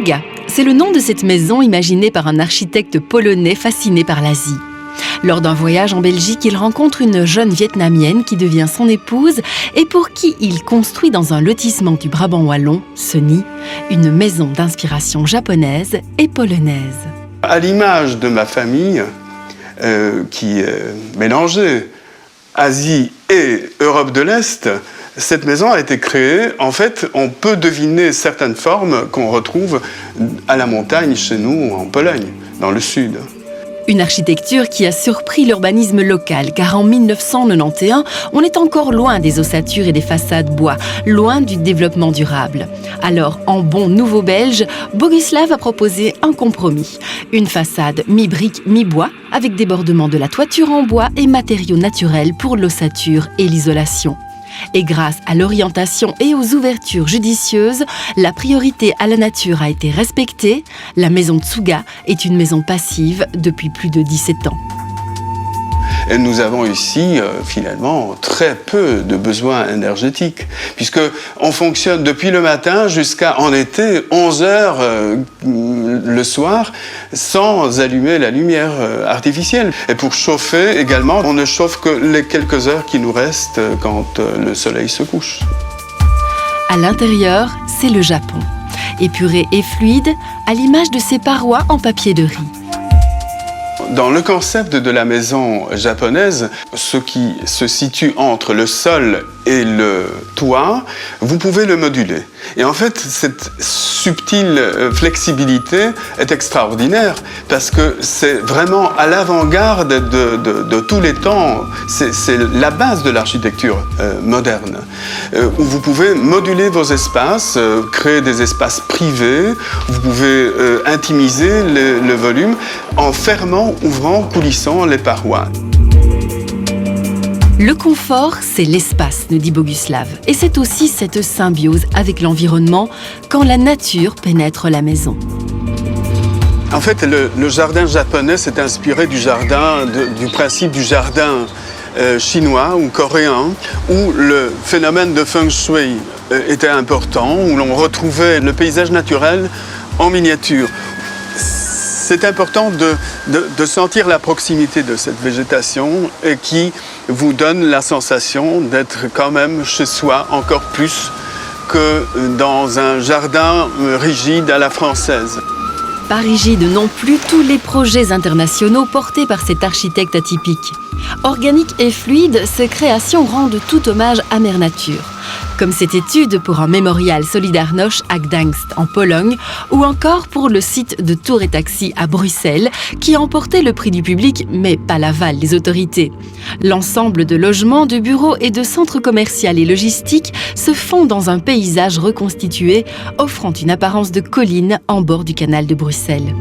Tsuga, c'est le nom de cette maison imaginée par un architecte polonais fasciné par l'Asie. Lors d'un voyage en Belgique, il rencontre une jeune Vietnamienne qui devient son épouse et pour qui il construit dans un lotissement du Brabant wallon, Sony, une maison d'inspiration japonaise et polonaise. À l'image de ma famille, qui mélangeait Asie et Europe de l'Est, cette maison a été créée. En fait, on peut deviner certaines formes qu'on retrouve à la montagne chez nous, en Pologne, dans le sud. Une architecture qui a surpris l'urbanisme local, car en 1991, on est encore loin des ossatures et des façades bois, loin du développement durable. Alors, en bon nouveau belge, Boguslav a proposé un compromis. Une façade mi-brique, mi-bois, avec débordement de la toiture en bois et matériaux naturels pour l'ossature et l'isolation. Et grâce à l'orientation et aux ouvertures judicieuses, la priorité à la nature a été respectée. La maison Tsuga est une maison passive depuis plus de 17 ans. Et nous avons ici, finalement, très peu de besoins énergétiques, puisqu'on fonctionne depuis le matin jusqu'à, en été, 11 heures le soir, sans allumer la lumière artificielle. Et pour chauffer également, on ne chauffe que les quelques heures qui nous restent quand le soleil se couche. À l'intérieur, c'est le Japon. Épuré et fluide, à l'image de ses parois en papier de riz. Dans le concept de la maison japonaise, ce qui se situe entre le sol et le toit, vous pouvez le moduler. Et en fait, cette subtile flexibilité est extraordinaire parce que c'est vraiment à l'avant-garde de tous les temps. C'est la base de l'architecture moderne, où vous pouvez moduler vos espaces, créer des espaces privés, vous pouvez intimiser le volume en fermant, ouvrant, coulissant les parois. Le confort, c'est l'espace, nous dit Boguslav. Et c'est aussi cette symbiose avec l'environnement quand la nature pénètre la maison. En fait, le jardin japonais s'est inspiré du principe du jardin chinois ou coréen, où le phénomène de feng shui était important, où l'on retrouvait le paysage naturel en miniature. C'est important de sentir la proximité de cette végétation et qui vous donne la sensation d'être quand même chez soi encore plus que dans un jardin rigide à la française. Pas rigide non plus tous les projets internationaux portés par cet architecte atypique. Organique et fluide, ces créations rendent tout hommage à Mère Nature. Comme cette étude pour un mémorial Solidarność à Gdańsk en Pologne, ou encore pour le site de Tour et Taxi à Bruxelles, qui a emporté le prix du public, mais pas l'aval des autorités. L'ensemble de logements, de bureaux et de centres commerciaux et logistiques se fond dans un paysage reconstitué, offrant une apparence de colline en bord du canal de Bruxelles.